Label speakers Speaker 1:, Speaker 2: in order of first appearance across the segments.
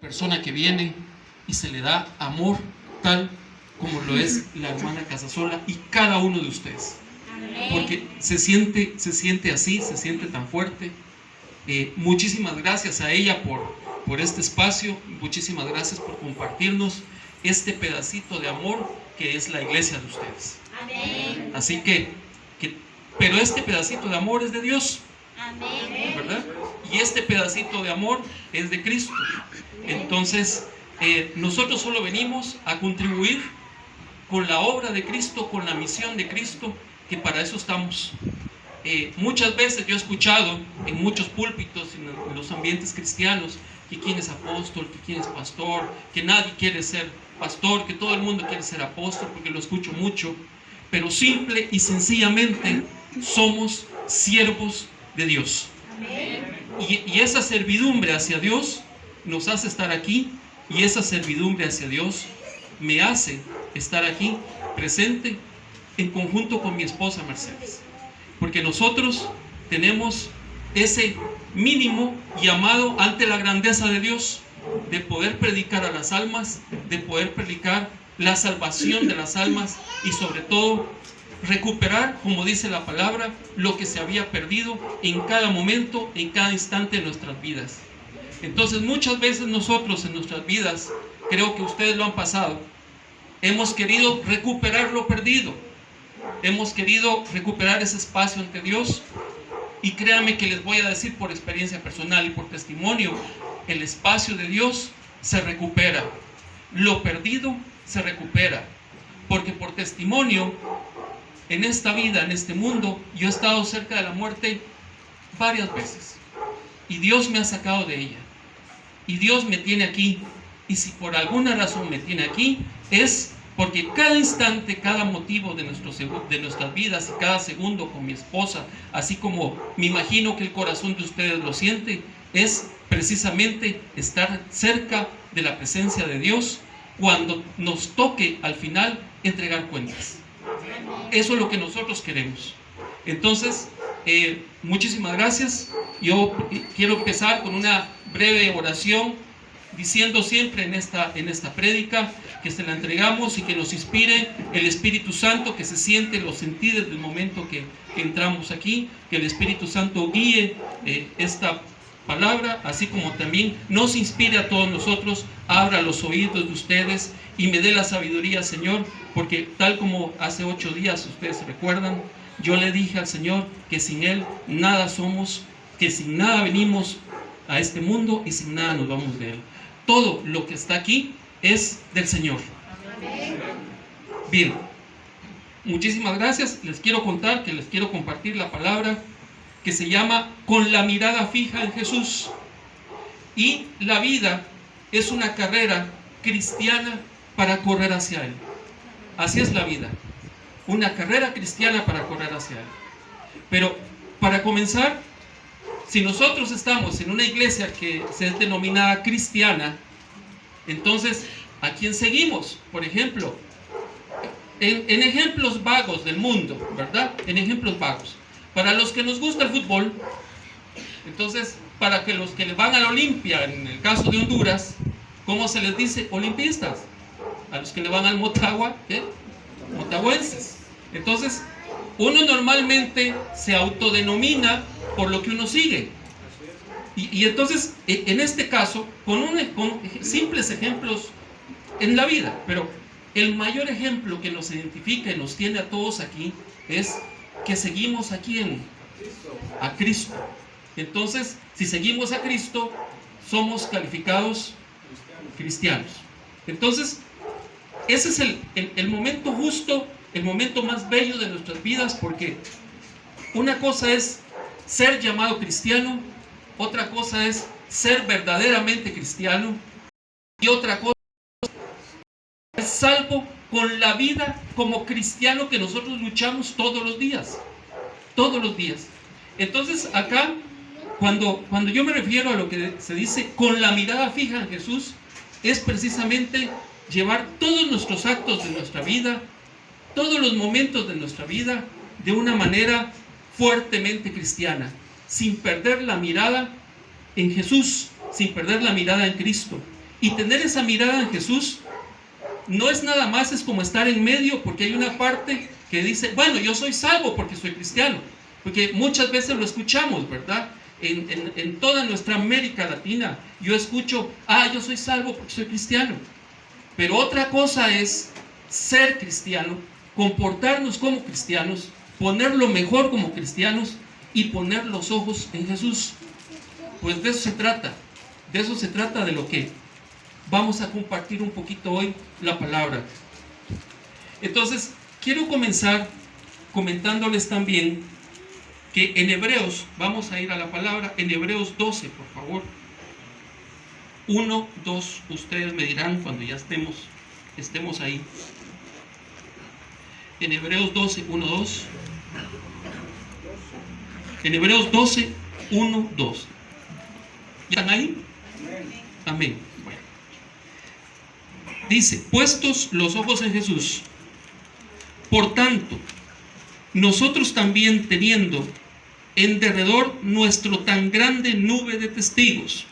Speaker 1: persona que viene y se le da amor tal como lo es la hermana Casasola y cada uno de ustedes. Porque se siente así, se siente tan fuerte. Muchísimas gracias a ella por este espacio, muchísimas gracias por compartirnos este pedacito de amor que es la iglesia de ustedes.
Speaker 2: Amén.
Speaker 1: Así pero este pedacito de amor es de Dios.
Speaker 2: Amén.
Speaker 1: ¿Verdad? Y este pedacito de amor es de Cristo. Entonces, nosotros solo venimos a contribuir con la obra de Cristo, con la misión de Cristo, que para eso estamos. Muchas veces yo he escuchado en muchos púlpitos, en los ambientes cristianos, que quién es apóstol, que quién es pastor, que nadie quiere ser pastor, que todo el mundo quiere ser apóstol, porque lo escucho mucho, pero simple y sencillamente somos siervos de Dios. Y esa servidumbre hacia Dios nos hace estar aquí, y esa servidumbre hacia Dios me hace estar aquí presente en conjunto con mi esposa Mercedes, porque nosotros tenemos ese mínimo llamado ante la grandeza de Dios, de poder predicar a las almas, de poder predicar la salvación de las almas y sobre todo recuperar, como dice la palabra, lo que se había perdido en cada momento, en cada instante de nuestras vidas. Entonces muchas veces nosotros en nuestras vidas, creo que ustedes lo han pasado, hemos querido recuperar lo perdido, hemos querido recuperar ese espacio ante Dios, y créanme que les voy a decir por experiencia personal y por testimonio, el espacio de Dios se recupera, lo perdido se recupera, porque por testimonio en esta vida, en este mundo, yo he estado cerca de la muerte varias veces y Dios me ha sacado de ella y Dios me tiene aquí, y si por alguna razón me tiene aquí es porque cada instante, cada motivo de nuestras vidas y cada segundo con mi esposa, así como me imagino que el corazón de ustedes lo siente, es precisamente estar cerca de la presencia de Dios cuando nos toque al final entregar cuentas. Eso es lo que nosotros queremos. Entonces, muchísimas gracias. Yo quiero empezar con una breve oración, diciendo siempre en esta prédica que se la entregamos y que nos inspire el Espíritu Santo, que se siente, lo sentí desde el momento que entramos aquí, que el Espíritu Santo guíe esta palabra, así como también nos inspire a todos nosotros, abra los oídos de ustedes y me dé la sabiduría, Señor, porque tal como hace 8 días ustedes se recuerdan, yo le dije al Señor que sin Él nada somos, que sin nada venimos a este mundo y sin nada nos vamos de Él. Todo lo que está aquí es del Señor. Bien, muchísimas gracias. Les quiero compartir la palabra que se llama Con la mirada fija en Jesús. Y la vida es una carrera cristiana para correr hacia Él. Así es la vida, una carrera cristiana para correr hacia Él. Pero para comenzar, si nosotros estamos en una iglesia que se es denominada cristiana, entonces, ¿a quién seguimos? Por ejemplo, en ejemplos vagos del mundo, ¿verdad? En ejemplos vagos. Para los que nos gusta el fútbol, entonces, para que los que le van a la Olimpia, en el caso de Honduras, ¿cómo se les dice? Olimpistas. A los que le van al Motagua, ¿qué? Motagüenses. Entonces, uno normalmente se autodenomina por lo que uno sigue. Y entonces, en este caso, con simples ejemplos en la vida, pero el mayor ejemplo que nos identifica y nos tiene a todos aquí es que seguimos a Cristo. Entonces, si seguimos a Cristo, somos calificados cristianos. Entonces, ese es el momento justo, el momento más bello de nuestras vidas, porque una cosa es ser llamado cristiano, otra cosa es ser verdaderamente cristiano, y otra cosa es salvo con la vida como cristiano que nosotros luchamos todos los días. Todos los días. Entonces acá, cuando yo me refiero a lo que se dice con la mirada fija en Jesús, es precisamente llevar todos nuestros actos de nuestra vida, todos los momentos de nuestra vida, de una manera fuertemente cristiana, sin perder la mirada en Jesús, sin perder la mirada en Cristo. Y tener esa mirada en Jesús no es nada más, es como estar en medio, porque hay una parte que dice, bueno, yo soy salvo porque soy cristiano. Porque muchas veces lo escuchamos, ¿verdad? En toda nuestra América Latina, yo escucho, yo soy salvo porque soy cristiano. Pero otra cosa es ser cristiano, comportarnos como cristianos, poner lo mejor como cristianos y poner los ojos en Jesús. Pues de eso se trata. De eso se trata de lo que vamos a compartir un poquito hoy, la palabra. Entonces, quiero comenzar comentándoles también que en Hebreos, vamos a ir a la palabra, en Hebreos 12, por favor. 1, 2, ustedes me dirán cuando ya estemos ahí. En Hebreos 12, 1, 2. En Hebreos 12, 1, 2. ¿Ya están ahí? Amén. Bueno. Dice, puestos los ojos en Jesús, por tanto, nosotros también teniendo en derredor nuestro tan grande nube de testigos,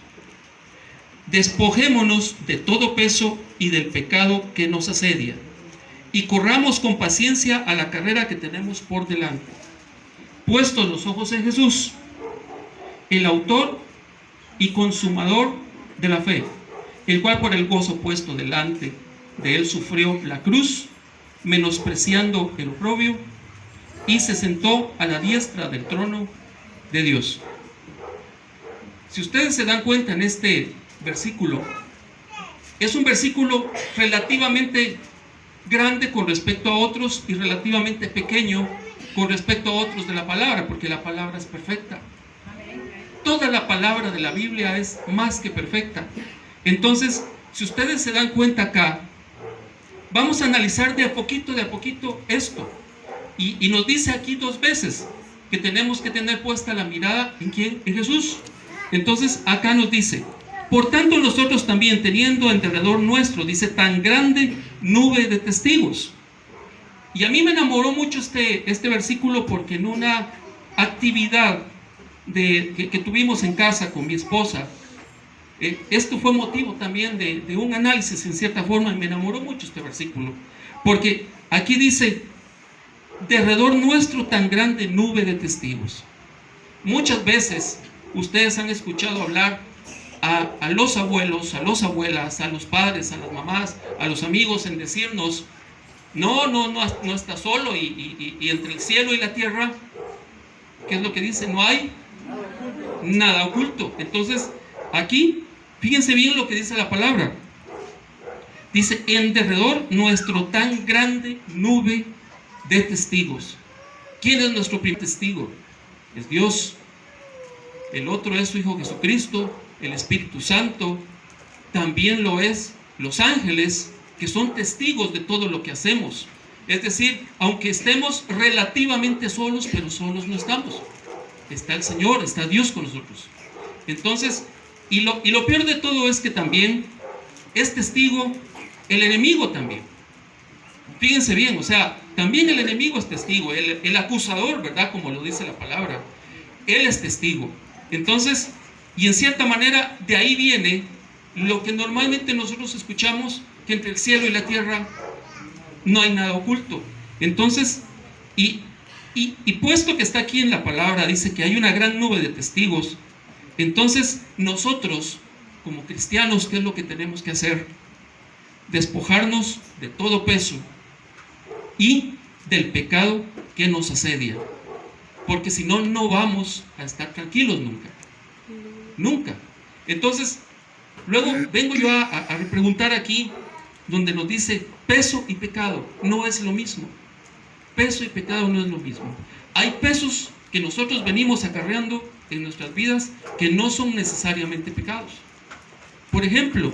Speaker 1: despojémonos de todo peso y del pecado que nos asedia, y corramos con paciencia a la carrera que tenemos por delante. Puestos los ojos en Jesús, el autor y consumador de la fe, el cual por el gozo puesto delante de él sufrió la cruz, menospreciando el oprobio, y se sentó a la diestra del trono de Dios. Si ustedes se dan cuenta en este versículo, es un versículo relativamente grande con respecto a otros y relativamente pequeño con respecto a otros de la palabra, porque la palabra es perfecta. Toda la palabra de la Biblia es más que perfecta. Entonces, si ustedes se dan cuenta acá, vamos a analizar de a poquito esto. Y nos dice aquí 2 veces que tenemos que tener puesta la mirada ¿en quién? En Jesús. Entonces acá nos dice, por tanto nosotros también teniendo en derredor nuestro, dice, tan grande nube de testigos. Y a mí me enamoró mucho este versículo porque en una actividad que tuvimos en casa con mi esposa, esto fue motivo también de un análisis en cierta forma, y me enamoró mucho este versículo, porque aquí dice, derredor nuestro tan grande nube de testigos. Muchas veces ustedes han escuchado hablar a los abuelos, a las abuelas, a los padres, a las mamás, a los amigos en decirnos, no está solo y entre el cielo y la tierra, ¿qué es lo que dice? No hay nada oculto. Entonces, aquí, fíjense bien lo que dice la palabra. Dice, en derredor nuestro tan grande nube de testigos. ¿Quién es nuestro primer testigo? Es Dios. El otro es su Hijo Jesucristo, el Espíritu Santo. También lo es los ángeles, que son testigos de todo lo que hacemos. Es decir, aunque estemos relativamente solos, pero solos no estamos. Está el Señor, está Dios con nosotros. Entonces, y lo peor de todo es que también es testigo el enemigo también. Fíjense bien, o sea, también el enemigo es testigo, el acusador, ¿verdad? Como lo dice la palabra, él es testigo. Entonces, y en cierta manera, de ahí viene lo que normalmente nosotros escuchamos, que entre el cielo y la tierra no hay nada oculto. Entonces, y puesto que está aquí en la palabra, dice que hay una gran nube de testigos, entonces nosotros, como cristianos, ¿qué es lo que tenemos que hacer? Despojarnos de todo peso y del pecado que nos asedia, porque si no, no vamos a estar tranquilos nunca. Entonces, luego vengo yo a preguntar aquí, donde nos dice peso y pecado, no es lo mismo. Peso y pecado no es lo mismo. Hay pesos que nosotros venimos acarreando en nuestras vidas que no son necesariamente pecados. Por ejemplo,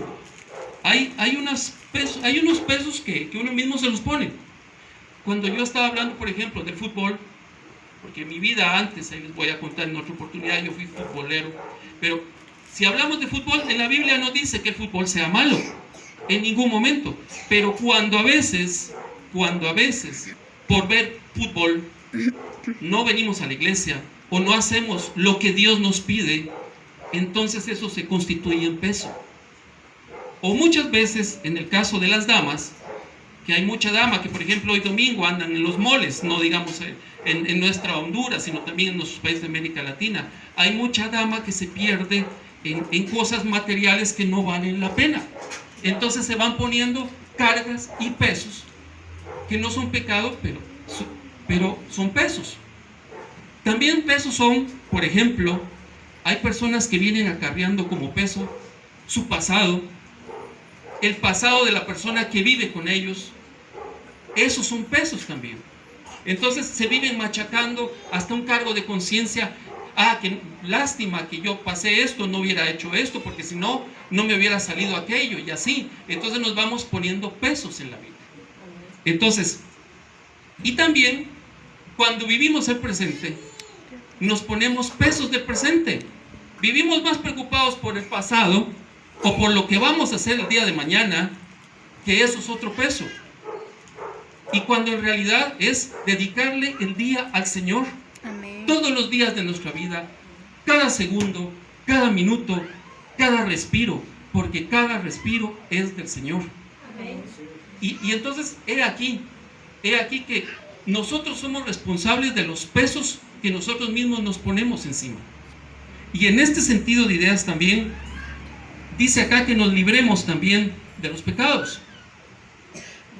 Speaker 1: hay unos pesos que uno mismo se los pone. Cuando yo estaba hablando, por ejemplo, del fútbol, porque mi vida antes, ahí les voy a contar en otra oportunidad, yo fui futbolero, pero si hablamos de fútbol, en la Biblia no dice que el fútbol sea malo, en ningún momento, pero cuando a veces, por ver fútbol, no venimos a la iglesia, o no hacemos lo que Dios nos pide, entonces eso se constituye en peso. O muchas veces, en el caso de las damas, que hay mucha dama que, por ejemplo, hoy domingo andan en los moles, no digamos en nuestra Honduras, sino también en nuestros países de América Latina. Hay mucha dama que se pierde en cosas materiales que no valen la pena. Entonces se van poniendo cargas y pesos que no son pecado, pero son pesos. También pesos son, por ejemplo, hay personas que vienen acarreando como peso su pasado, el pasado de la persona que vive con ellos. Esos son pesos también. Entonces se viven machacando hasta un cargo de conciencia. Qué lástima que yo pasé esto, no hubiera hecho esto, porque si no, no me hubiera salido aquello, y así. Entonces nos vamos poniendo pesos en la vida. Entonces, y también cuando vivimos el presente, nos ponemos pesos del presente. Vivimos más preocupados por el pasado o por lo que vamos a hacer el día de mañana, que eso es otro peso. Y cuando en realidad es dedicarle el día al Señor.
Speaker 2: Amén.
Speaker 1: Todos los días de nuestra vida, cada segundo, cada minuto, cada respiro, porque cada respiro es del Señor.
Speaker 2: Amén.
Speaker 1: Y entonces he aquí que nosotros somos responsables de los pesos que nosotros mismos nos ponemos encima. Y en este sentido de ideas también, dice acá que nos libremos también de los pecados.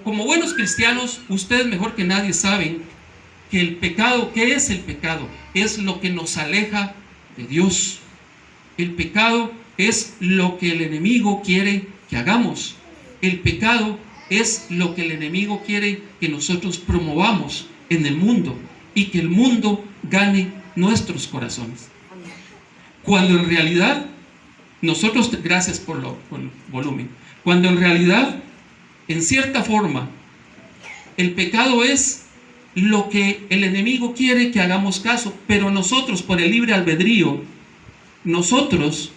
Speaker 1: Como buenos cristianos, ustedes mejor que nadie saben que el pecado, ¿qué es el pecado? Es lo que nos aleja de Dios. El pecado es lo que el enemigo quiere que hagamos. El pecado es lo que el enemigo quiere que nosotros promovamos en el mundo y que el mundo gane nuestros corazones. Cuando en realidad, nosotros, gracias por el volumen, cuando en realidad, en cierta forma, el pecado es lo que el enemigo quiere que hagamos caso, pero nosotros, por el libre albedrío, nosotros,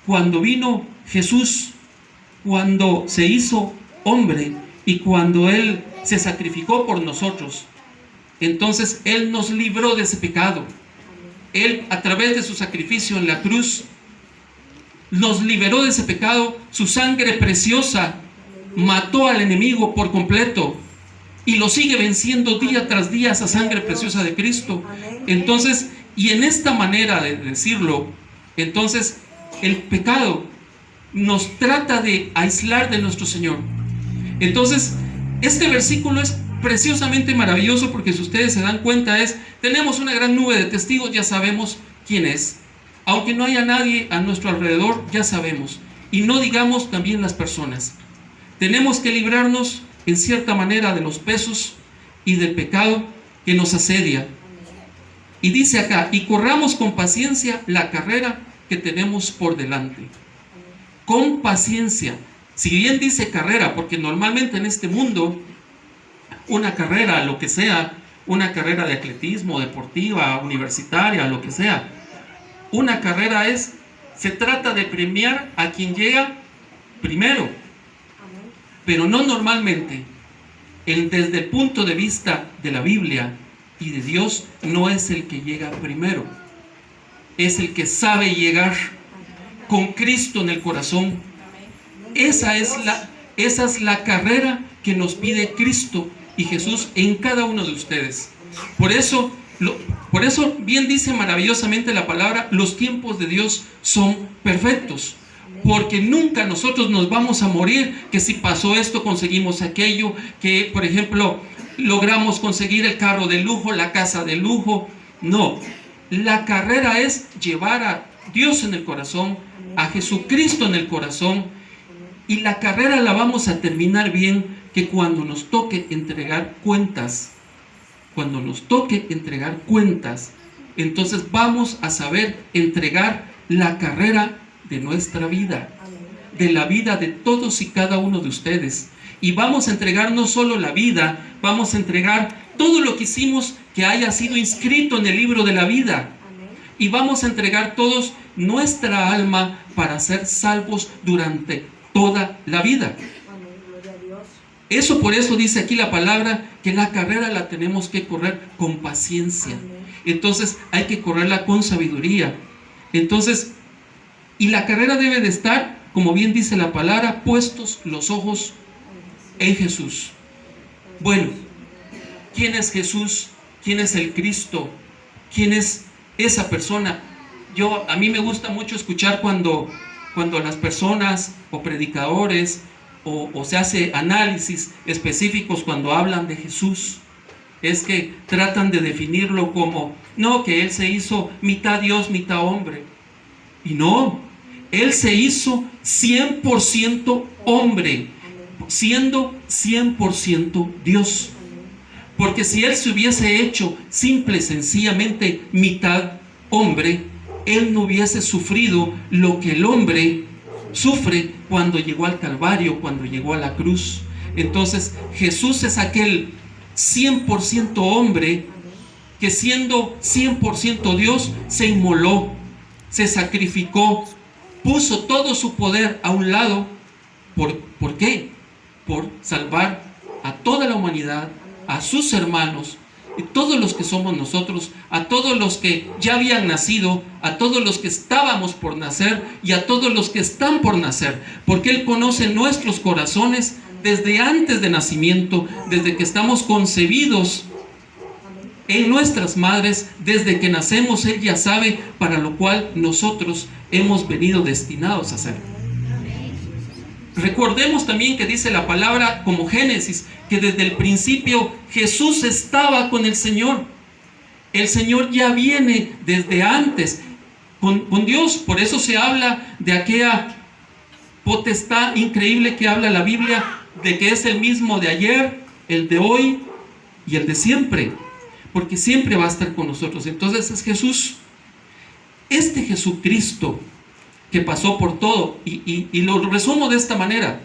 Speaker 1: cuando vino Jesús, cuando se hizo hombre y cuando Él se sacrificó por nosotros, entonces Él nos libró de ese pecado. Él, a través de su sacrificio en la cruz, nos liberó de ese pecado. Su sangre preciosa mató al enemigo por completo y lo sigue venciendo día tras día, esa sangre preciosa de Cristo. Entonces, y en esta manera de decirlo, entonces el pecado nos trata de aislar de nuestro Señor. Entonces, este versículo es preciosamente maravilloso porque, si ustedes se dan cuenta, tenemos una gran nube de testigos, ya sabemos quién es. Aunque no haya nadie a nuestro alrededor, ya sabemos. Y no digamos también las personas. Tenemos que librarnos en cierta manera de los pesos y del pecado que nos asedia. Y dice acá, y corramos con paciencia la carrera que tenemos por delante. Con paciencia. Si bien dice carrera, porque normalmente en este mundo, una carrera, lo que sea, una carrera de atletismo, deportiva, universitaria, lo que sea, una carrera se trata de premiar a quien llega primero, pero no normalmente. Desde el punto de vista de la Biblia y de Dios, no es el que llega primero, es el que sabe llegar con Cristo en el corazón. Esa es la carrera que nos pide Cristo y Jesús en cada uno de ustedes. Por eso bien dice maravillosamente la palabra, los tiempos de Dios son perfectos. Porque nunca nosotros nos vamos a morir, que si pasó esto, conseguimos aquello, que por ejemplo logramos conseguir el carro de lujo, la casa de lujo. No, la carrera es llevar a Dios en el corazón, a Jesucristo en el corazón, y la carrera la vamos a terminar bien, que cuando nos toque entregar cuentas, entonces vamos a saber entregar la carrera de nuestra vida, de la vida de todos y cada uno de ustedes. Y vamos a entregar no solo la vida, vamos a entregar todo lo que hicimos que haya sido inscrito en el libro de la vida. Y vamos a entregar todos nuestra alma para ser salvos durante toda la vida. Por eso dice aquí la palabra que la carrera la tenemos que correr con paciencia. Entonces hay que correrla con sabiduría. Entonces, y la carrera debe de estar como bien dice la palabra, puestos los ojos en Jesús. Bueno, ¿quién es Jesús? ¿Quién es el Cristo? ¿Quién es esa persona? A mí me gusta mucho escuchar cuando las personas o predicadores o se hace análisis específicos cuando hablan de Jesús. Es que tratan de definirlo como, no, que Él se hizo mitad Dios, mitad hombre. Y no, Él se hizo 100% hombre, siendo 100% Dios. Porque si Él se hubiese hecho simple, sencillamente mitad hombre, Él no hubiese sufrido lo que el hombre sufre cuando llegó al Calvario, cuando llegó a la cruz. Entonces Jesús es aquel 100% hombre que siendo 100% Dios se inmoló, se sacrificó, puso todo su poder a un lado. ¿Por qué? Por salvar a toda la humanidad, a sus hermanos, y todos los que somos nosotros, a todos los que ya habían nacido, a todos los que estábamos por nacer y a todos los que están por nacer, porque Él conoce nuestros corazones desde antes de nacimiento, desde que estamos concebidos en nuestras madres, desde que nacemos, Él ya sabe para lo cual nosotros hemos venido destinados a ser. Recordemos también que dice la palabra como Génesis, que desde el principio Jesús estaba con el Señor. El Señor ya viene desde antes con Dios. Por eso se habla de aquella potestad increíble que habla la Biblia, de que es el mismo de ayer, el de hoy y el de siempre, porque siempre va a estar con nosotros. Entonces es Jesús, este Jesucristo que pasó por todo, y lo resumo de esta manera.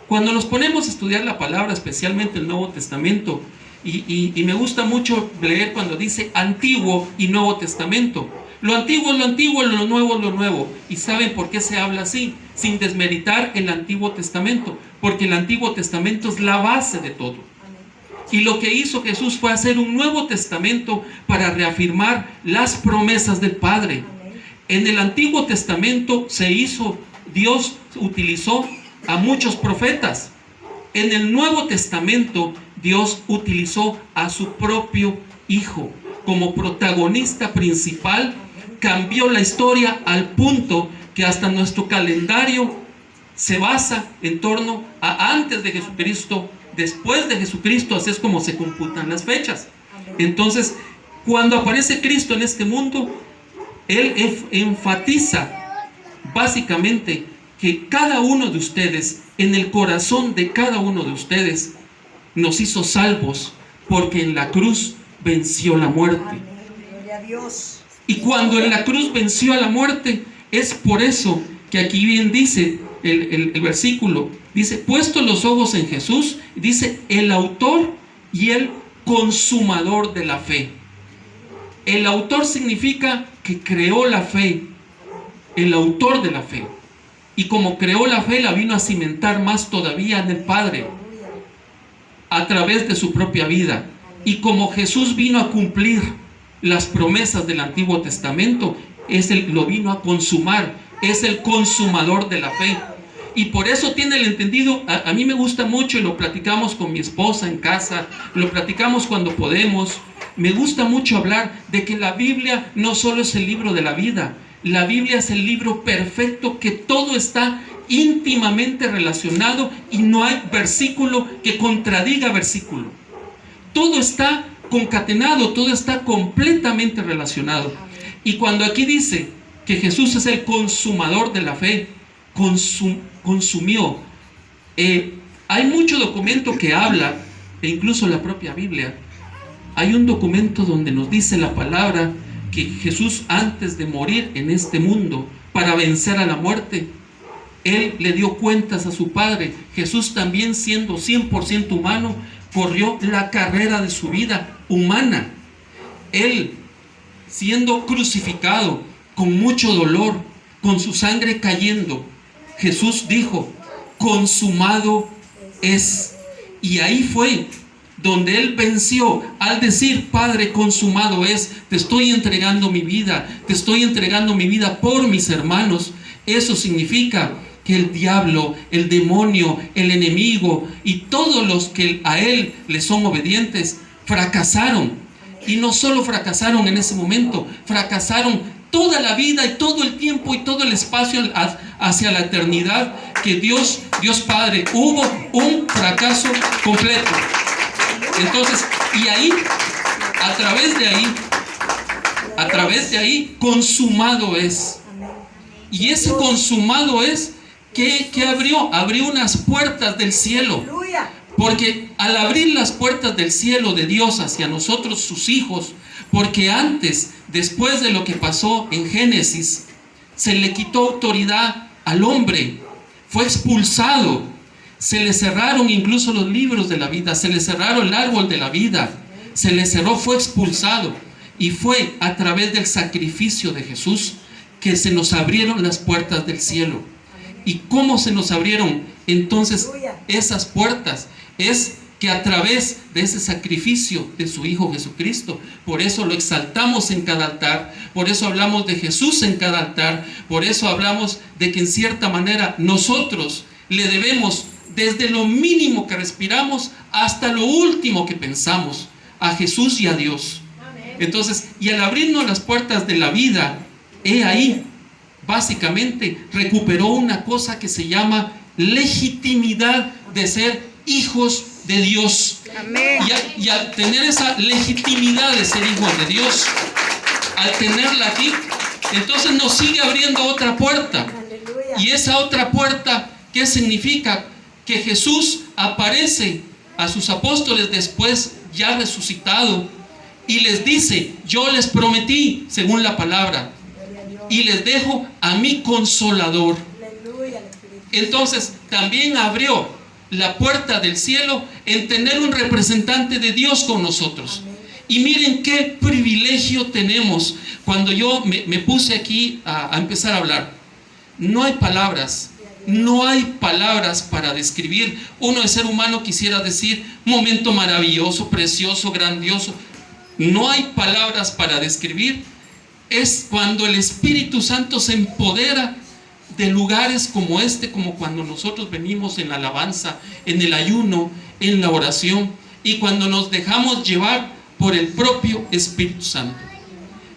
Speaker 1: Cuando nos ponemos a estudiar la palabra, especialmente el Nuevo Testamento, y me gusta mucho leer cuando dice Antiguo y Nuevo Testamento. Lo antiguo es lo antiguo, lo nuevo es lo nuevo. ¿Y saben por qué se habla así? Sin desmeritar el Antiguo Testamento, porque el Antiguo Testamento es la base de todo. Y lo que hizo Jesús fue hacer un Nuevo Testamento para reafirmar las promesas del Padre. En el Antiguo Testamento Dios utilizó a muchos profetas. En el Nuevo Testamento Dios utilizó a su propio Hijo como protagonista principal. Cambió la historia al punto que hasta nuestro calendario se basa en torno a antes de Jesucristo, después de Jesucristo, así es como se computan las fechas. Entonces, cuando aparece Cristo en este mundo, Él enfatiza básicamente que cada uno de ustedes, en el corazón de cada uno de ustedes, nos hizo salvos, porque en la cruz venció la muerte. Y cuando en la cruz venció a la muerte, es por eso que aquí bien dice el versículo, dice, puesto los ojos en Jesús, dice, el autor y el consumador de la fe. El autor significa que creó la fe, el autor de la fe. Y como creó la fe, la vino a cimentar más todavía en el Padre, a través de su propia vida. Y como Jesús vino a cumplir las promesas del Antiguo Testamento, lo vino a consumar, es el consumador de la fe. Y por eso tiene el entendido. A mí me gusta mucho, y lo platicamos con mi esposa en casa, lo platicamos cuando podemos. Me gusta mucho hablar de que la Biblia no solo es el libro de la vida, la Biblia es el libro perfecto, que todo está íntimamente relacionado y no hay versículo que contradiga versículo. Todo está concatenado, todo está completamente relacionado. Y cuando aquí dice que Jesús es el consumador de la fe, consumió. Hay mucho documento que habla, e incluso la propia Biblia. Hay un documento donde nos dice la palabra que Jesús, antes de morir en este mundo para vencer a la muerte, Él le dio cuentas a su Padre. Jesús, también siendo 100% humano, corrió la carrera de su vida humana. Él, siendo crucificado con mucho dolor, con su sangre cayendo, Jesús dijo, consumado es. Y ahí fue donde Él venció al decir, Padre, consumado es, te estoy entregando mi vida, te estoy entregando mi vida por mis hermanos. Eso significa que el diablo, el demonio, el enemigo y todos los que a él le son obedientes fracasaron. Y no solo fracasaron en ese momento, fracasaron toda la vida y todo el tiempo y todo el espacio hacia la eternidad, que Dios Padre, hubo un fracaso completo. Entonces, y ahí, a través de ahí, consumado es. Y ese consumado es que abrió unas puertas del cielo. Porque al abrir las puertas del cielo de Dios hacia nosotros, sus hijos, porque antes, después de lo que pasó en Génesis, se le quitó autoridad al hombre, fue expulsado, se le cerraron incluso los libros de la vida, se le cerraron el árbol de la vida, se le cerró, fue expulsado. Y fue a través del sacrificio de Jesús que se nos abrieron las puertas del cielo. ¿Y cómo se nos abrieron entonces esas puertas? Es que a través de ese sacrificio de su Hijo Jesucristo, por eso lo exaltamos en cada altar, por eso hablamos de Jesús en cada altar, por eso hablamos de que en cierta manera nosotros le debemos desde lo mínimo que respiramos hasta lo último que pensamos a Jesús y a Dios. Entonces, y al abrirnos las puertas de la vida, he ahí, básicamente, recuperó una cosa que se llama legitimidad de ser hijos de Dios. Amén. Y al tener esa legitimidad de ser hijos de Dios, al tenerla aquí, entonces nos sigue abriendo otra puerta. Aleluya. Y esa otra puerta, ¿qué significa? Que Jesús aparece a sus apóstoles después, ya resucitado, y les dice: yo les prometí, según la palabra, y les dejo a mi consolador. Entonces también abrió la puerta del cielo en tener un representante de Dios con nosotros. Y miren qué privilegio tenemos. Cuando yo me puse aquí a empezar a hablar, no hay palabras para describir. Uno de ser humano quisiera decir momento maravilloso, precioso, grandioso. No hay palabras para describir. Es cuando el Espíritu Santo se empodera de lugares como este, como cuando nosotros venimos en la alabanza, en el ayuno, en la oración, y cuando nos dejamos llevar por el propio Espíritu Santo.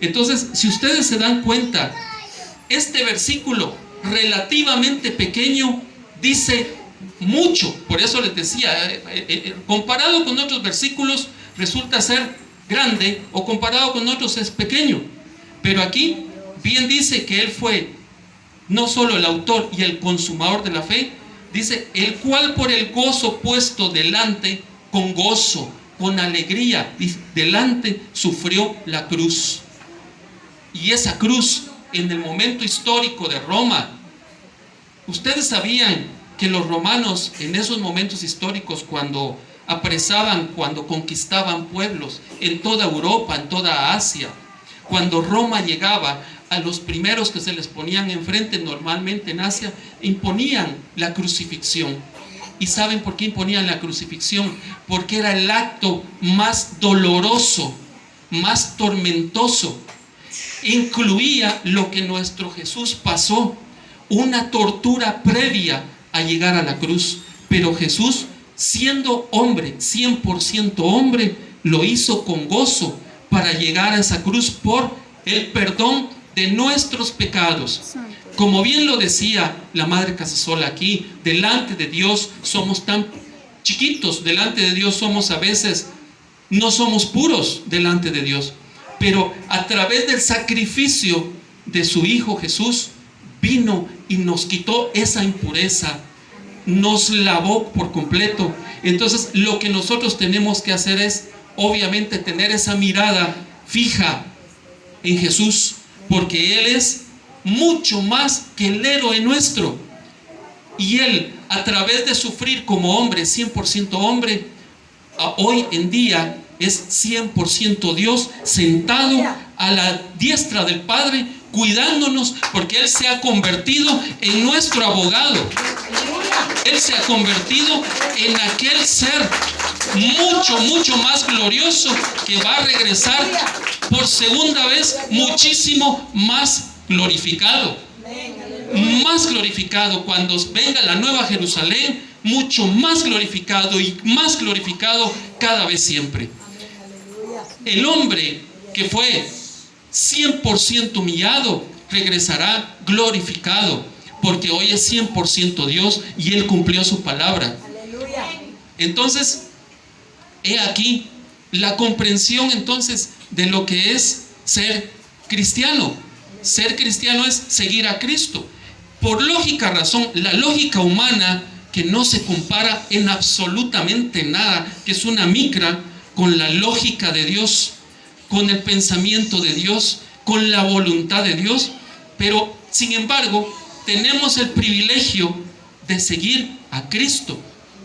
Speaker 1: Entonces, si ustedes se dan cuenta, este versículo relativamente pequeño dice mucho. Por eso les decía, comparado con otros versículos resulta ser grande, o comparado con otros es pequeño. Pero aquí bien dice que Él fue no solo el autor y el consumador de la fe, dice: el cual por el gozo puesto delante, con gozo, con alegría, delante sufrió la cruz. Y esa cruz, en el momento histórico de Roma, ustedes sabían que los romanos en esos momentos históricos, cuando apresaban, cuando conquistaban pueblos en toda Europa, en toda Asia, cuando Roma llegaba, a los primeros que se les ponían enfrente, normalmente en Asia, imponían la crucifixión. ¿Y saben por qué imponían la crucifixión? Porque era el acto más doloroso, más tormentoso. Incluía lo que nuestro Jesús pasó, una tortura previa a llegar a la cruz. Pero Jesús, siendo hombre, 100% hombre, lo hizo con gozo para llegar a esa cruz por el perdón de nuestros pecados. Como bien lo decía la Madre Casasola aquí, delante de Dios somos tan chiquitos, delante de Dios somos a veces, no somos puros delante de Dios, pero a través del sacrificio de su Hijo Jesús, vino y nos quitó esa impureza, nos lavó por completo. Entonces lo que nosotros tenemos que hacer es, obviamente, tener esa mirada fija en Jesús, porque Él es mucho más que el héroe nuestro. Y Él, a través de sufrir como hombre, 100% hombre, hoy en día es 100% Dios, sentado a la diestra del Padre, cuidándonos, porque Él se ha convertido en nuestro abogado. Él se ha convertido en aquel ser mucho más glorioso, que va a regresar por segunda vez muchísimo más glorificado, más glorificado cuando venga la nueva Jerusalén, mucho más glorificado y más glorificado cada vez siempre. El hombre que fue 100% humillado regresará glorificado, porque hoy es 100% Dios y Él cumplió su palabra. Entonces, he aquí la comprensión entonces de lo que es ser cristiano. Ser cristiano es seguir a Cristo. Por lógica razón, la lógica humana, que no se compara en absolutamente nada, que es una micra con la lógica de Dios, con el pensamiento de Dios, con la voluntad de Dios. Pero sin embargo, tenemos el privilegio de seguir a Cristo,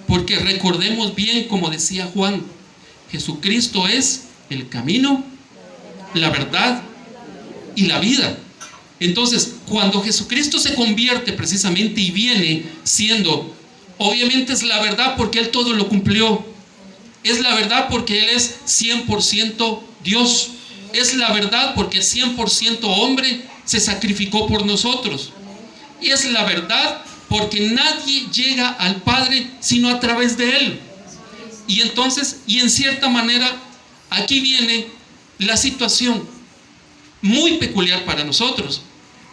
Speaker 1: porque recordemos bien, como decía Juan, Jesucristo es el camino, la verdad y la vida. Entonces, cuando Jesucristo se convierte precisamente y viene siendo, obviamente es la verdad porque Él todo lo cumplió. Es la verdad porque Él es 100% Dios. Es la verdad porque 100% hombre se sacrificó por nosotros. Y es la verdad porque nadie llega al Padre sino a través de Él. Y entonces, y en cierta manera, aquí viene la situación muy peculiar para nosotros.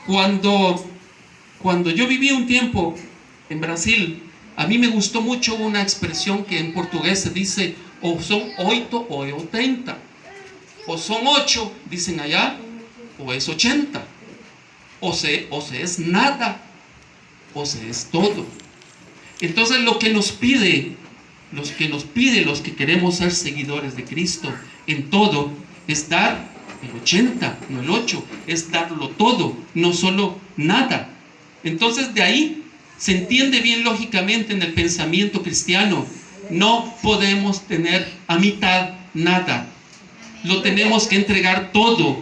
Speaker 1: Cuando yo viví un tiempo en Brasil, a mí me gustó mucho una expresión que en portugués se dice: o son 8 o es 80, o son 8, dicen allá, o es 80, o se es nada, o se es todo. Entonces lo que nos pide, los que queremos ser seguidores de Cristo en todo, es dar el 80, no el 8, es darlo todo, no solo nada. Entonces de ahí se entiende bien lógicamente en el pensamiento cristiano: no podemos tener a mitad nada, lo tenemos que entregar todo.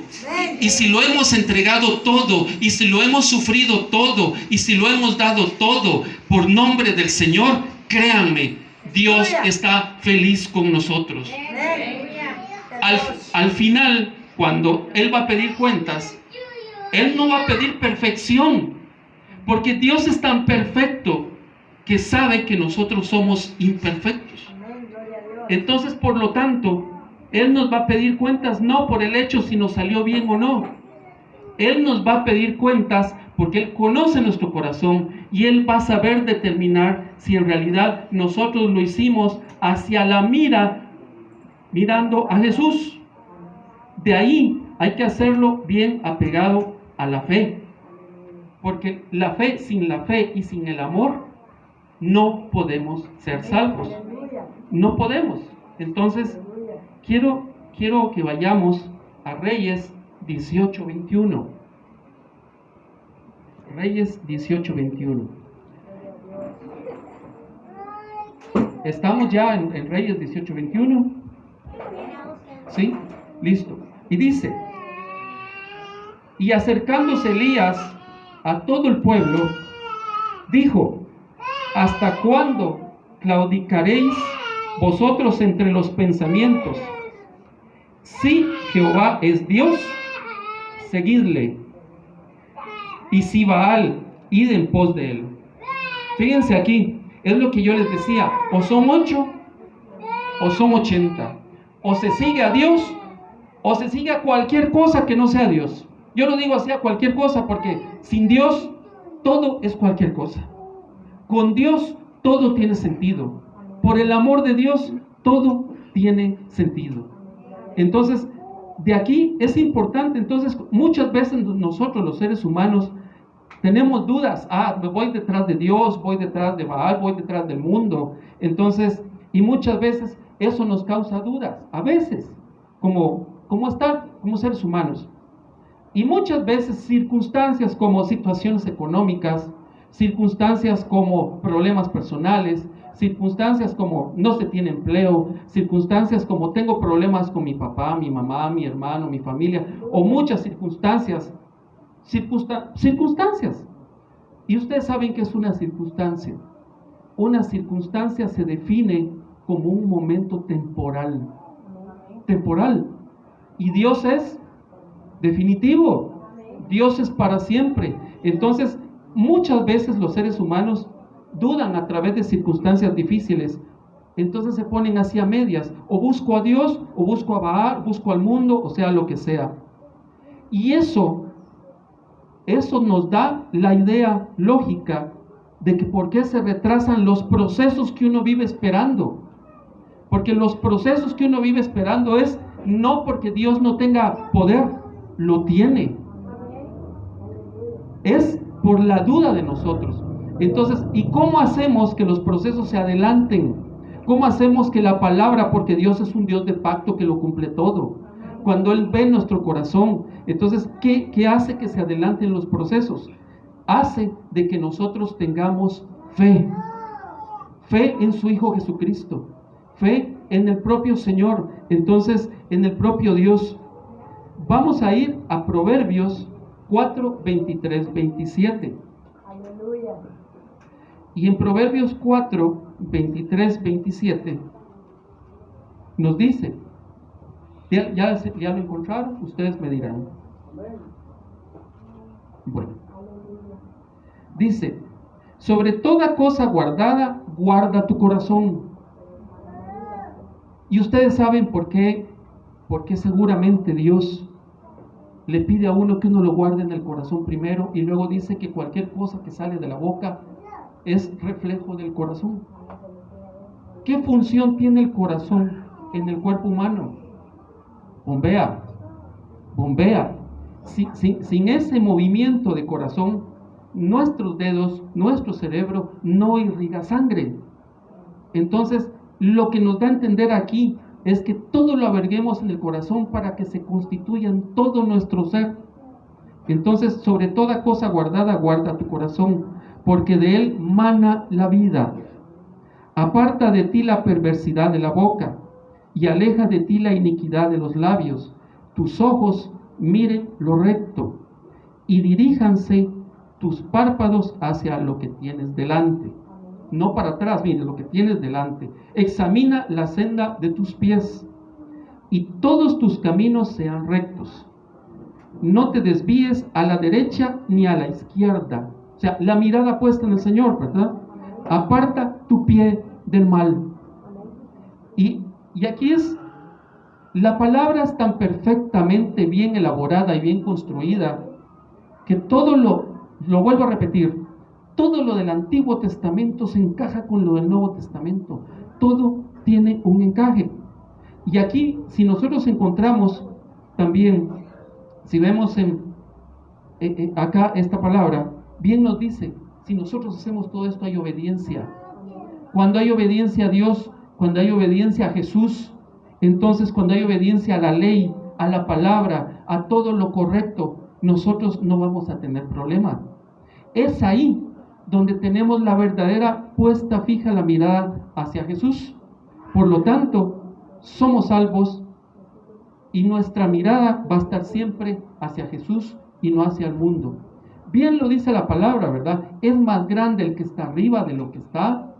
Speaker 1: Y si lo hemos entregado todo, y si lo hemos sufrido todo, y si lo hemos dado todo por nombre del Señor, créanme, Dios está feliz con nosotros. Al final, cuando Él va a pedir cuentas, Él no va a pedir perfección, porque Dios es tan perfecto que sabe que nosotros somos imperfectos. Entonces, por lo tanto, Él nos va a pedir cuentas no por el hecho si nos salió bien o no. Él nos va a pedir cuentas porque Él conoce nuestro corazón y Él va a saber determinar si en realidad nosotros lo hicimos hacia la mirando a Jesús. De ahí hay que hacerlo bien apegado a la fe, porque sin la fe y sin el amor no podemos ser salvos. No podemos. Entonces, quiero que vayamos a Reyes 18:21. Reyes 18:21. ¿Estamos ya en Reyes 18:21? ¿Sí? Listo. Y dice: y acercándose Elías a todo el pueblo, dijo: ¿hasta cuándo claudicaréis vosotros entre los pensamientos? Si Jehová es Dios, seguidle, y si Baal, id en pos de él. Fíjense aquí, es lo que yo les decía: o son 8 o son 80, o se sigue a Dios o se sigue a cualquier cosa que no sea Dios. Yo lo digo así, a cualquier cosa, porque sin Dios todo es cualquier cosa. Con Dios todo tiene sentido. Por el amor de Dios todo tiene sentido. Entonces, de aquí es importante. Entonces, muchas veces nosotros los seres humanos tenemos dudas. Me voy detrás de Dios, voy detrás de Baal, voy detrás del mundo. Entonces, y muchas veces eso nos causa dudas. A veces, como seres humanos. Y muchas veces circunstancias como situaciones económicas, circunstancias como problemas personales, circunstancias como no se tiene empleo, circunstancias como tengo problemas con mi papá, mi mamá, mi hermano, mi familia, o muchas circunstancias. Y ustedes saben que es una circunstancia. Una circunstancia se define como un momento temporal. Y Dios es definitivo. Dios es para siempre. Entonces,
Speaker 3: muchas veces los seres humanos dudan a través de circunstancias difíciles. Entonces se ponen hacia medias, o busco a Dios, o busco a Baal, busco al mundo, o sea, lo que sea. Y eso nos da la idea lógica de que por qué se retrasan los procesos que uno vive esperando. Porque los procesos que uno vive esperando es no porque Dios no tenga poder, lo tiene. Es por la duda de nosotros. Entonces, ¿y cómo hacemos que los procesos se adelanten? ¿Cómo hacemos que la palabra, porque Dios es un Dios de pacto que lo cumple todo? Cuando Él ve nuestro corazón, entonces, ¿qué hace que se adelanten los procesos? Hace de que nosotros tengamos fe. Fe en su Hijo Jesucristo. Fe en el propio Señor. Entonces, en el propio Dios. Vamos a ir a Proverbios 4, 23, 27.
Speaker 2: Aleluya.
Speaker 3: Y en Proverbios 4, 23, 27 nos dice, ¿ya lo encontraron? Ustedes me dirán. Bueno, dice, sobre toda cosa guardada, guarda tu corazón. Y ustedes saben por qué seguramente Dios le pide a uno que uno lo guarde en el corazón primero, y luego dice que cualquier cosa que sale de la boca es reflejo del corazón. ¿Qué función tiene el corazón en el cuerpo humano? Bombea. Sin ese movimiento de corazón, nuestros dedos, nuestro cerebro no irriga sangre. Entonces, lo que nos da a entender aquí es que todo lo alberguemos en el corazón para que se constituya en todo nuestro ser. Entonces, sobre toda cosa guardada, guarda tu corazón, porque de él mana la vida. Aparta de ti la perversidad de la boca, y aleja de ti la iniquidad de los labios. Tus ojos miren lo recto, y diríjanse tus párpados hacia lo que tienes delante. No para atrás, mire lo que tienes delante. Examina la senda de tus pies, y todos tus caminos sean rectos. No te desvíes a la derecha ni a la izquierda. O sea, la mirada puesta en el Señor, ¿verdad? Aparta tu pie del mal. Y aquí la palabra es tan perfectamente bien elaborada y bien construida que todo lo vuelvo a repetir, todo lo del Antiguo Testamento se encaja con lo del Nuevo Testamento. Todo tiene un encaje. Y aquí, si nosotros encontramos también, si vemos acá esta palabra, bien nos dice, si nosotros hacemos todo esto hay obediencia. Cuando hay obediencia a Dios, cuando hay obediencia a Jesús, entonces cuando hay obediencia a la ley, a la palabra, a todo lo correcto, nosotros no vamos a tener problema. Es ahí donde tenemos la verdadera puesta fija la mirada hacia Jesús. Por lo tanto, somos salvos y nuestra mirada va a estar siempre hacia Jesús y no hacia el mundo. Bien lo dice la palabra, ¿verdad? Es más grande el que está arriba de lo que está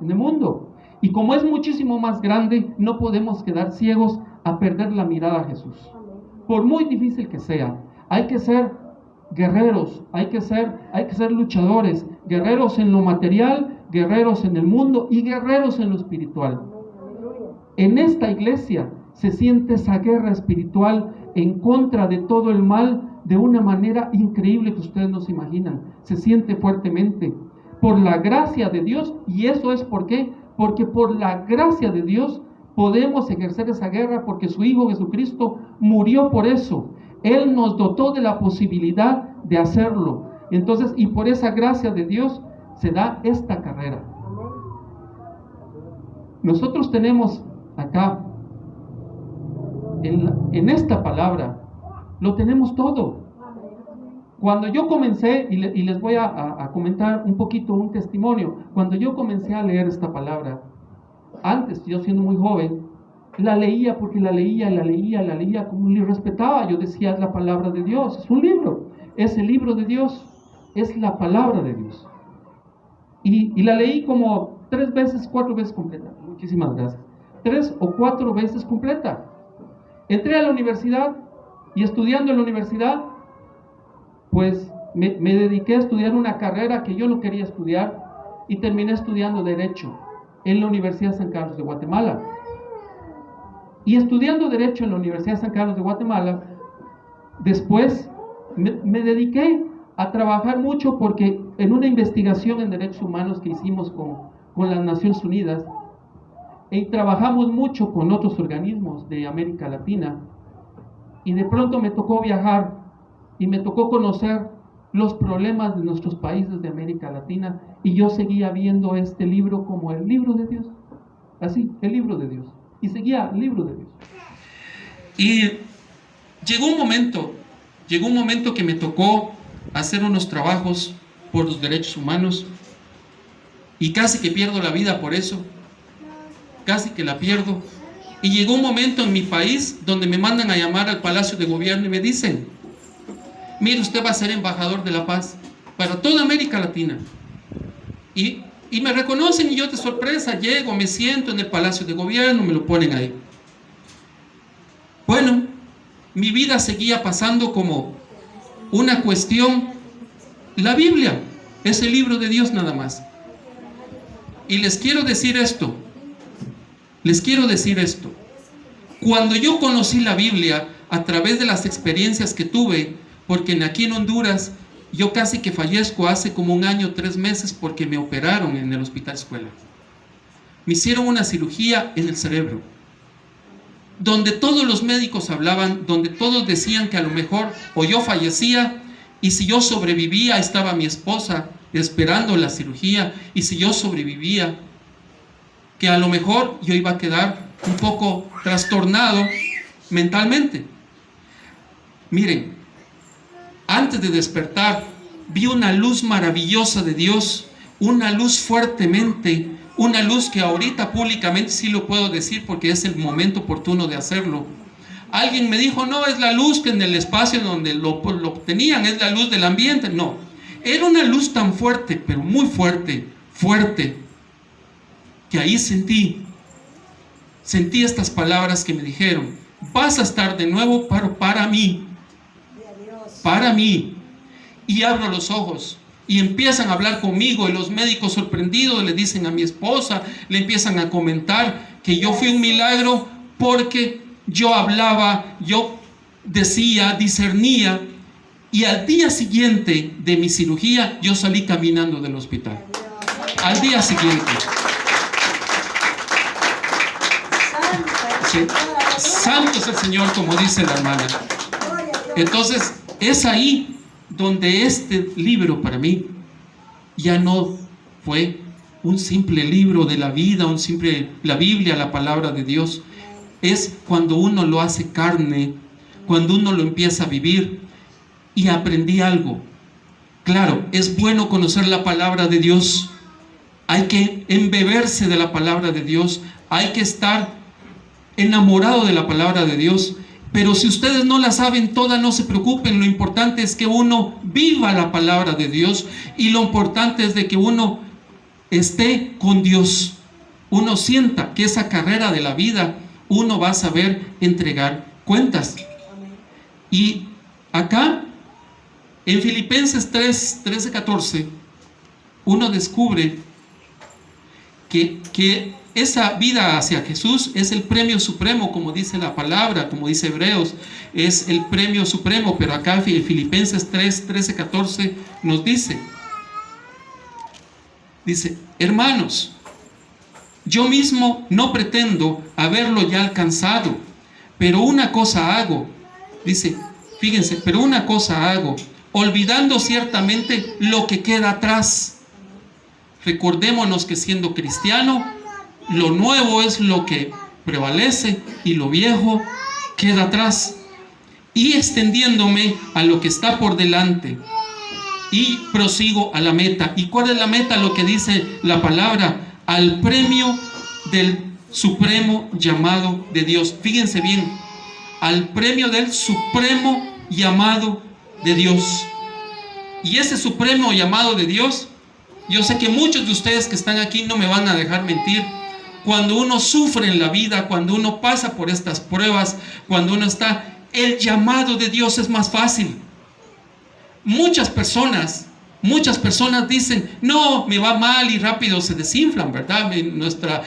Speaker 3: en el mundo. Y como es muchísimo más grande, no podemos quedar ciegos a perder la mirada a Jesús. Por muy difícil que sea, hay que ser guerreros, hay que ser luchadores, guerreros en lo material, guerreros en el mundo y guerreros en lo espiritual. En esta iglesia se siente esa guerra espiritual en contra de todo el mal de una manera increíble que ustedes no se imaginan. Se siente fuertemente por la gracia de Dios. ¿Y eso es por qué? Porque por la gracia de Dios podemos ejercer esa guerra, porque su Hijo Jesucristo murió por eso. Él nos dotó de la posibilidad de hacerlo. Entonces, y por esa gracia de Dios se da esta carrera. Nosotros tenemos acá, en esta palabra, lo tenemos todo. Cuando yo comencé, y les voy a comentar un poquito un testimonio, cuando yo comencé a leer esta palabra, antes, yo siendo muy joven, la leía porque la leía como un libro, respetaba. Yo decía, es la palabra de Dios, es un libro, es el libro de Dios, es la palabra de Dios. Y la leí como 3 veces, 4 veces completa. Muchísimas gracias. 3 o 4 veces completa. Entré a la universidad y estudiando en la universidad, pues me dediqué a estudiar una carrera que yo no quería estudiar y terminé estudiando Derecho en la Universidad San Carlos de Guatemala. Y estudiando Derecho en la Universidad San Carlos de Guatemala, después me dediqué a trabajar mucho porque en una investigación en derechos humanos que hicimos con las Naciones Unidas, y trabajamos mucho con otros organismos de América Latina, y de pronto me tocó viajar y me tocó conocer los problemas de nuestros países de América Latina, y yo seguía viendo este libro como el libro de Dios, así, el libro de Dios, y seguía el libro de Dios.
Speaker 1: Y llegó un momento que me tocó hacer unos trabajos por los derechos humanos, y casi que pierdo la vida por eso, casi que la pierdo. Y llegó un momento en mi país donde me mandan a llamar al Palacio de Gobierno y me dicen: mire, usted va a ser embajador de la paz para toda América Latina. Y me reconocen, y yo de sorpresa llego, me siento en el Palacio de Gobierno, me lo ponen ahí. Bueno, mi vida seguía pasando como una cuestión. La Biblia es el libro de Dios nada más. Y les quiero decir esto. Cuando yo conocí la Biblia a través de las experiencias que tuve, porque aquí en Honduras yo casi que fallezco hace como 1 año, 3 meses, porque me operaron en el Hospital Escuela. Me hicieron una cirugía en el cerebro, donde todos los médicos hablaban, donde todos decían que a lo mejor o yo fallecía, y si yo sobrevivía, estaba mi esposa esperando la cirugía, y si yo sobrevivía, que a lo mejor yo iba a quedar un poco trastornado mentalmente. Miren, antes de despertar, vi una luz maravillosa de Dios, una luz fuertemente, una luz que ahorita públicamente sí lo puedo decir porque es el momento oportuno de hacerlo. Alguien me dijo: no, es la luz que en el espacio donde lo obtenían, es la luz del ambiente. No, era una luz tan fuerte, pero muy fuerte, que ahí sentí estas palabras que me dijeron: vas a estar de nuevo para mí. Y abro los ojos y empiezan a hablar conmigo, y los médicos sorprendidos le dicen a mi esposa, le empiezan a comentar que yo fui un milagro porque yo hablaba, yo decía, discernía, y al día siguiente de mi cirugía yo salí caminando del hospital. Al día siguiente. Sí. Santo es el Señor, como dice la hermana. Entonces es ahí donde este libro para mí ya no fue un simple libro de la vida, la Biblia, la palabra de Dios. Es cuando uno lo hace carne, cuando uno lo empieza a vivir. Y aprendí algo. Claro, es bueno conocer la palabra de Dios, hay que embeberse de la palabra de Dios, hay que estar enamorado de la palabra de Dios. Pero si ustedes no la saben toda, no se preocupen. Lo importante es que uno viva la palabra de Dios, y lo importante es de que uno esté con Dios. Uno sienta que esa carrera de la vida uno va a saber entregar cuentas. Y acá en Filipenses 13-14 uno descubre que esa vida hacia Jesús es el premio supremo, como dice la palabra, como dice Hebreos, es el premio supremo. Pero acá en Filipenses 13-14 nos dice, hermanos, yo mismo no pretendo haberlo ya alcanzado, pero una cosa hago, fíjense, pero una cosa hago, olvidando ciertamente lo que queda atrás. Recordémonos que siendo cristiano, lo nuevo es lo que prevalece y lo viejo queda atrás. Y extendiéndome a lo que está por delante, y prosigo a la meta. ¿Y cuál es la meta? Lo que dice la palabra: al premio del supremo llamado de Dios. Fíjense bien, al premio del supremo llamado de Dios. Y ese supremo llamado de Dios, yo sé que muchos de ustedes que están aquí no me van a dejar mentir. Cuando uno sufre en la vida, cuando uno pasa por estas pruebas, cuando uno está, el llamado de Dios es más fácil. muchas personas dicen, no, me va mal y rápido se desinflan, ¿verdad?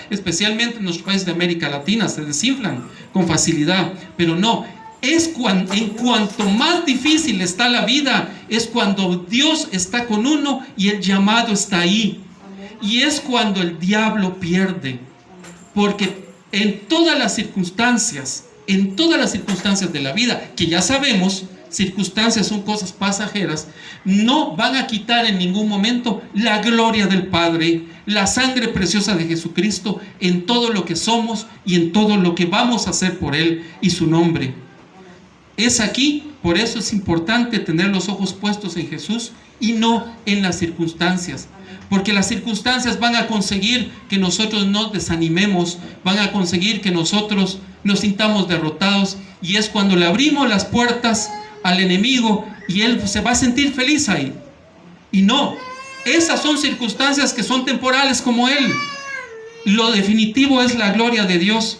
Speaker 1: Especialmente en nuestros países de América Latina se desinflan con facilidad, pero no. En cuanto más difícil está la vida, es cuando Dios está con uno y el llamado está ahí. Y es cuando el diablo pierde. Porque en todas las circunstancias de la vida, que ya sabemos, circunstancias son cosas pasajeras, no van a quitar en ningún momento la gloria del Padre, la sangre preciosa de Jesucristo en todo lo que somos y en todo lo que vamos a hacer por Él y su nombre. Es aquí, por eso es importante tener los ojos puestos en Jesús y no en las circunstancias. Porque las circunstancias van a conseguir que nosotros nos desanimemos, van a conseguir que nosotros nos sintamos derrotados, y es cuando le abrimos las puertas al enemigo y él se va a sentir feliz ahí. Y no, esas son circunstancias que son temporales como él. Lo definitivo es la gloria de Dios.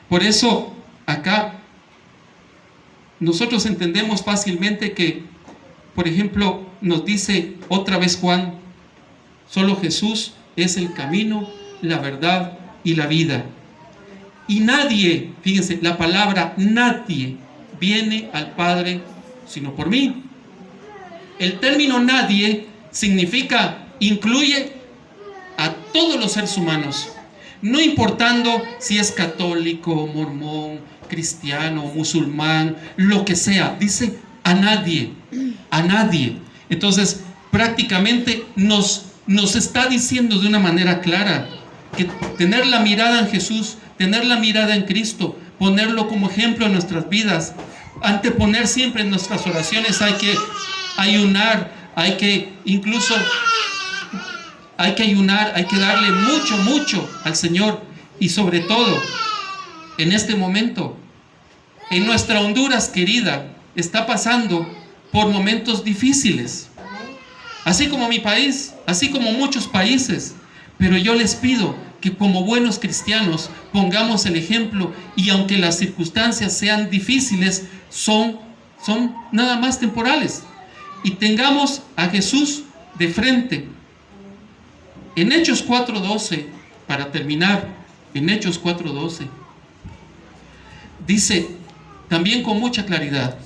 Speaker 1: Por eso acá nosotros entendemos fácilmente que, por ejemplo, nos dice otra vez Juan, solo Jesús es el camino, la verdad y la vida. Y nadie, fíjense, la palabra nadie viene al Padre sino por mí. El término nadie significa, incluye a todos los seres humanos, no importando si es católico, mormón, cristiano, musulmán, lo que sea. Dice a nadie, a nadie. Entonces prácticamente nos está diciendo de una manera clara que tener la mirada en Jesús, tener la mirada en Cristo, ponerlo como ejemplo en nuestras vidas, anteponer siempre en nuestras oraciones. Hay que ayunar, hay que ayunar, hay que darle mucho al Señor. Y sobre todo en este momento, en nuestra Honduras querida, está pasando por momentos difíciles, así como mi país, así como muchos países. Pero yo les pido que como buenos cristianos pongamos el ejemplo, y aunque las circunstancias sean difíciles, son nada más temporales, y tengamos a Jesús de frente. En Hechos 4:12, para terminar, en Hechos 4:12 dice también con mucha claridad: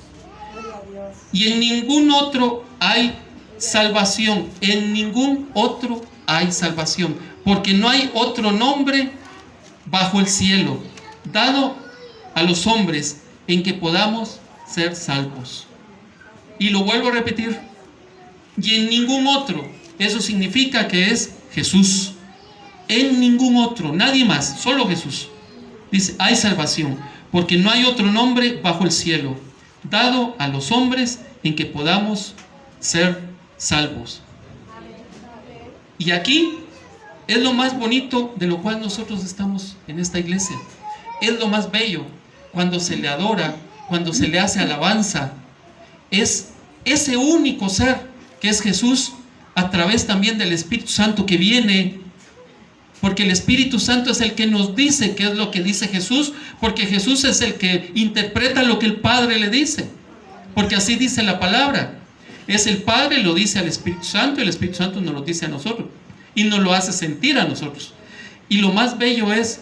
Speaker 1: y en ningún otro hay salvación, en ningún otro hay salvación, porque no hay otro nombre bajo el cielo dado a los hombres en que podamos ser salvos. Y lo vuelvo a repetir: y en ningún otro. Eso significa que es Jesús. En ningún otro, nadie más, solo Jesús. Dice, hay salvación, porque no hay otro nombre bajo el cielo dado a los hombres en que podamos ser salvos. Y aquí es lo más bonito de lo cual nosotros estamos en esta iglesia. Es lo más bello cuando se le adora, cuando se le hace alabanza. Es ese único ser que es Jesús, a través también del Espíritu Santo que viene, porque el Espíritu Santo es el que nos dice qué es lo que dice Jesús, porque Jesús es el que interpreta lo que el Padre le dice, porque así dice la palabra. Es el Padre, lo dice al Espíritu Santo, y el Espíritu Santo nos lo dice a nosotros y nos lo hace sentir a nosotros. Y lo más bello es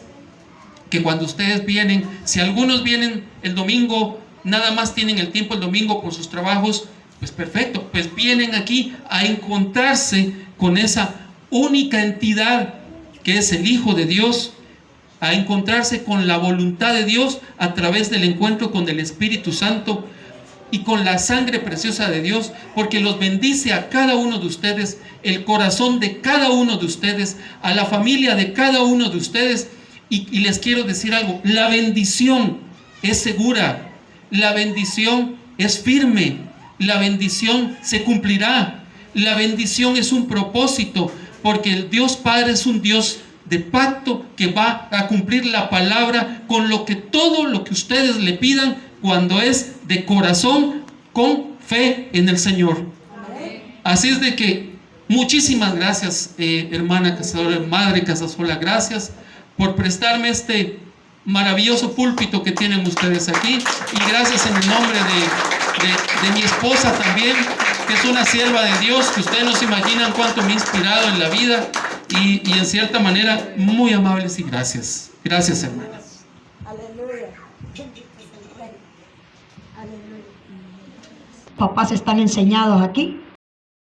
Speaker 1: que cuando ustedes vienen, si algunos vienen el domingo, nada más tienen el tiempo el domingo por sus trabajos, pues perfecto, pues vienen aquí a encontrarse con esa única entidad que es el Hijo de Dios, a encontrarse con la voluntad de Dios a través del encuentro con el Espíritu Santo y con la sangre preciosa de Dios, porque los bendice a cada uno de ustedes, el corazón de cada uno de ustedes, a la familia de cada uno de ustedes. Y les quiero decir algo: la bendición es segura, la bendición es firme, la bendición se cumplirá, la bendición es un propósito, porque el Dios Padre es un Dios de pacto que va a cumplir la palabra con todo lo que ustedes le pidan, cuando es de corazón, con fe en el Señor. Así es de que muchísimas gracias, hermana Casasola, madre Casasola, gracias por prestarme este maravilloso púlpito que tienen ustedes aquí, y gracias en el nombre de mi esposa también, que es una sierva de Dios, que ustedes no se imaginan cuánto me ha inspirado en la vida y en cierta manera muy amables y gracias. Gracias, hermanas.
Speaker 4: Aleluya. Papás están enseñados aquí.